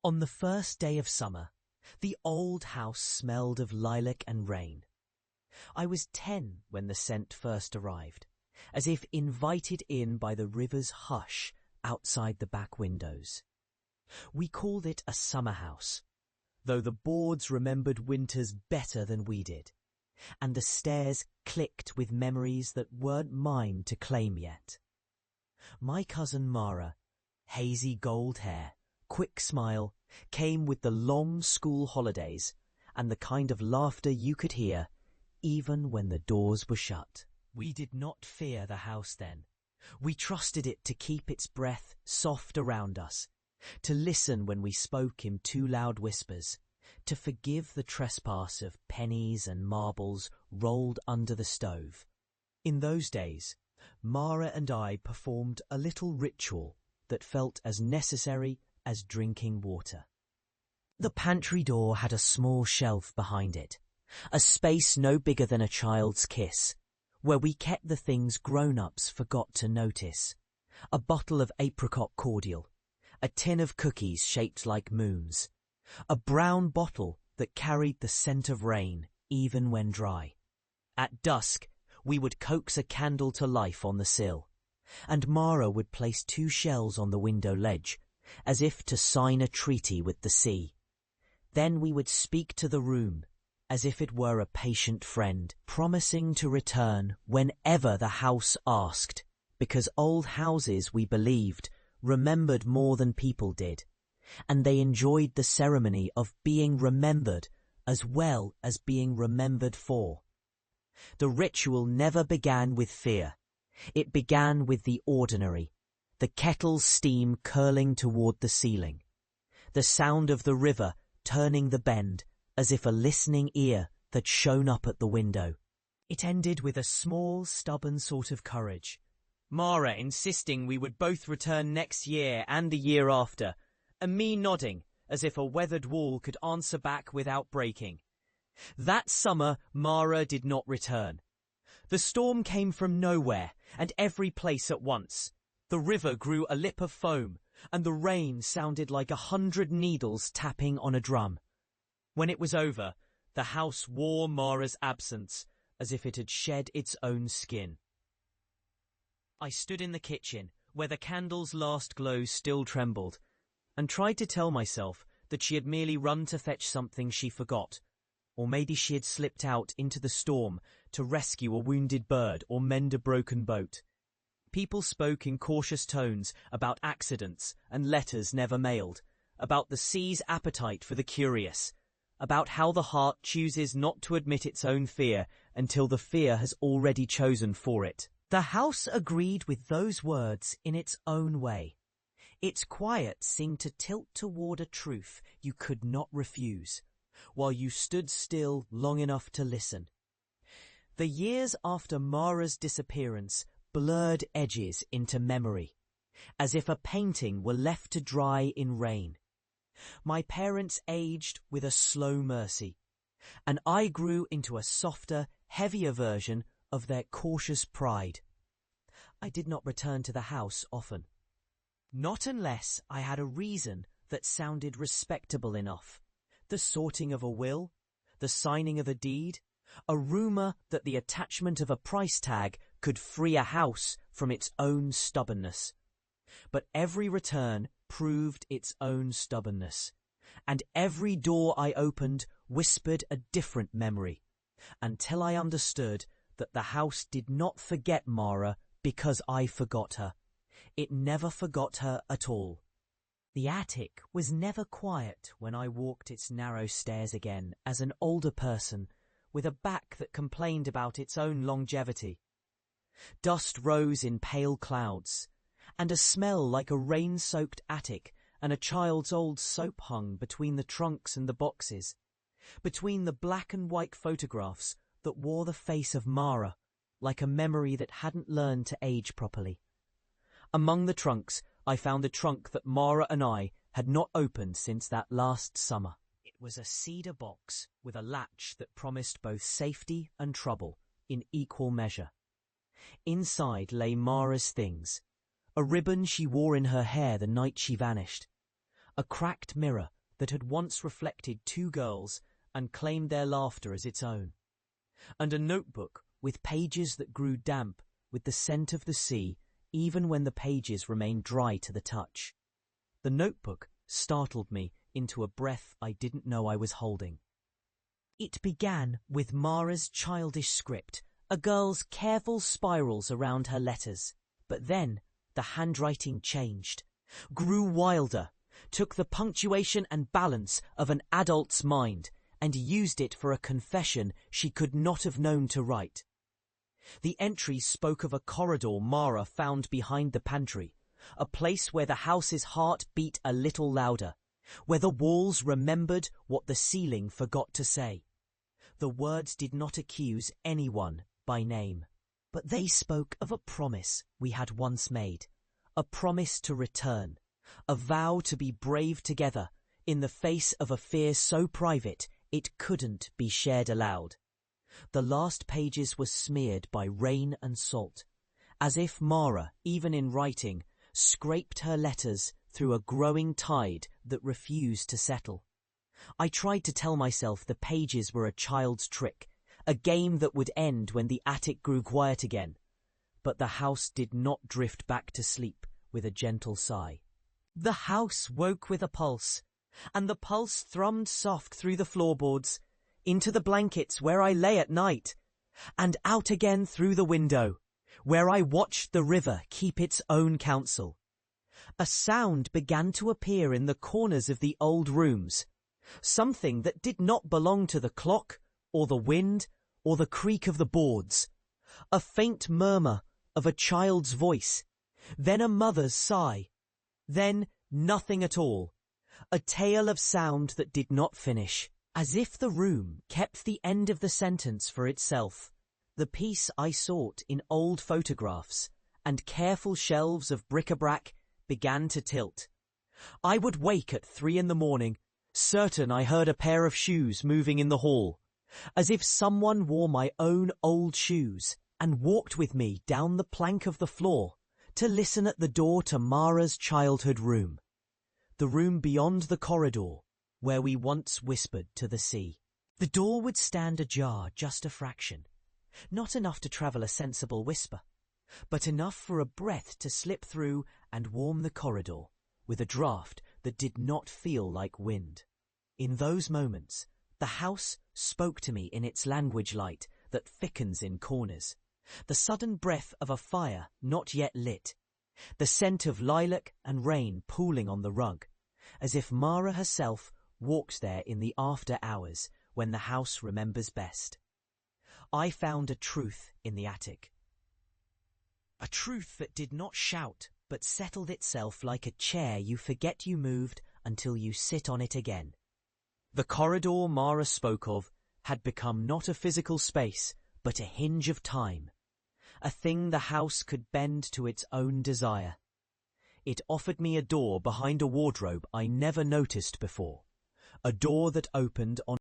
On the first day of summer, the old house smelled of lilac and rain. I was 10 when the scent first arrived, as if invited in by the river's hush outside the back windows. We called it a summer house, though the boards remembered winters better than we did, and the stairs clicked with memories that weren't mine to claim yet. My cousin Mara, hazy gold hair, quick smile, came with the long school holidays and the kind of laughter you could hear even when the doors were shut. We did not fear the house then. We trusted it to keep its breath soft around us, to listen when we spoke in too loud whispers, to forgive the trespass of pennies and marbles rolled under the stove. In those days, Mara and I performed a little ritual that felt as necessary as drinking water. The pantry door had a small shelf behind it, a space no bigger than a child's kiss, where we kept the things grown-ups forgot to notice. A bottle of apricot cordial, a tin of cookies shaped like moons, a brown bottle that carried the scent of rain even when dry. At dusk, we would coax a candle to life on the sill, and Mara would place 2 shells on the window ledge, as if to sign a treaty with the sea. Then we would speak to the room, as if it were a patient friend, promising to return whenever the house asked, because old houses, we believed, remembered more than people did, and they enjoyed the ceremony of being remembered as well as being remembered for. The ritual never began with fear. It began with the ordinary, the kettle's steam curling toward the ceiling, the sound of the river turning the bend as if a listening ear had shown up at the window. It ended with a small, stubborn sort of courage, Mara insisting we would both return next year and the year after, and me nodding as if a weathered wall could answer back without breaking. That summer, Mara did not return. The storm came from nowhere and every place at once. The river grew a lip of foam, and the rain sounded like 100 needles tapping on a drum. When it was over, the house wore Mara's absence as if it had shed its own skin. I stood in the kitchen, where the candle's last glow still trembled, and tried to tell myself that she had merely run to fetch something she forgot, or maybe she had slipped out into the storm to rescue a wounded bird or mend a broken boat. People spoke in cautious tones about accidents and letters never mailed, about the sea's appetite for the curious, about how the heart chooses not to admit its own fear until the fear has already chosen for it. The house agreed with those words in its own way. Its quiet seemed to tilt toward a truth you could not refuse, while you stood still long enough to listen. The years after Mara's disappearance blurred edges into memory, as if a painting were left to dry in rain. My parents aged with a slow mercy, and I grew into a softer, heavier version of their cautious pride. I did not return to the house often. Not unless I had a reason that sounded respectable enough. The sorting of a will, the signing of a deed, a rumour that the attachment of a price tag could free a house from its own stubbornness. But every return proved its own stubbornness, and every door I opened whispered a different memory, until I understood that the house did not forget Mara because I forgot her. It never forgot her at all. The attic was never quiet when I walked its narrow stairs again as an older person with a back that complained about its own longevity. Dust rose in pale clouds, and a smell like a rain-soaked attic and a child's old soap hung between the trunks and the boxes, between the black and white photographs that wore the face of Mara, like a memory that hadn't learned to age properly. Among the trunks, I found a trunk that Mara and I had not opened since that last summer. It was a cedar box with a latch that promised both safety and trouble in equal measure. Inside lay Mara's things, a ribbon she wore in her hair the night she vanished, a cracked mirror that had once reflected two girls and claimed their laughter as its own, and a notebook with pages that grew damp with the scent of the sea even when the pages remained dry to the touch. The notebook startled me into a breath I didn't know I was holding. It began with Mara's childish script, a girl's careful spirals around her letters. But then the handwriting changed, grew wilder, took the punctuation and balance of an adult's mind, and used it for a confession she could not have known to write. The entries spoke of a corridor Mara found behind the pantry, a place where the house's heart beat a little louder, where the walls remembered what the ceiling forgot to say. The words did not accuse anyone by name, but they spoke of a promise we had once made, a promise to return, a vow to be brave together in the face of a fear so private it couldn't be shared aloud. The last pages were smeared by rain and salt, as if Mara, even in writing, scraped her letters through a growing tide that refused to settle. I tried to tell myself the pages were a child's trick, a game that would end when the attic grew quiet again. But the house did not drift back to sleep with a gentle sigh. The house woke with a pulse, and the pulse thrummed soft through the floorboards, into the blankets where I lay at night, and out again through the window, where I watched the river keep its own counsel. A sound began to appear in the corners of the old rooms, something that did not belong to the clock, or the wind, or the creak of the boards. A faint murmur of a child's voice, then a mother's sigh, then nothing at all. A tale of sound that did not finish, as if the room kept the end of the sentence for itself. The peace I sought in old photographs and careful shelves of bric-a-brac began to tilt. I would wake at 3 a.m, certain I heard a pair of shoes moving in the hall, as if someone wore my own old shoes and walked with me down the plank of the floor to listen at the door to Mara's childhood room, the room beyond the corridor where we once whispered to the sea. The door would stand ajar just a fraction, not enough to travel a sensible whisper, but enough for a breath to slip through and warm the corridor with a draught that did not feel like wind. In those moments, the house spoke to me in its language light that thickens in corners, the sudden breath of a fire not yet lit, the scent of lilac and rain pooling on the rug, as if Mara herself walked there in the after hours when the house remembers best. I found a truth in the attic. A truth that did not shout, but settled itself like a chair you forget you moved until you sit on it again. The corridor Mara spoke of had become not a physical space, but a hinge of time, a thing the house could bend to its own desire. It offered me a door behind a wardrobe I never noticed before, a door that opened on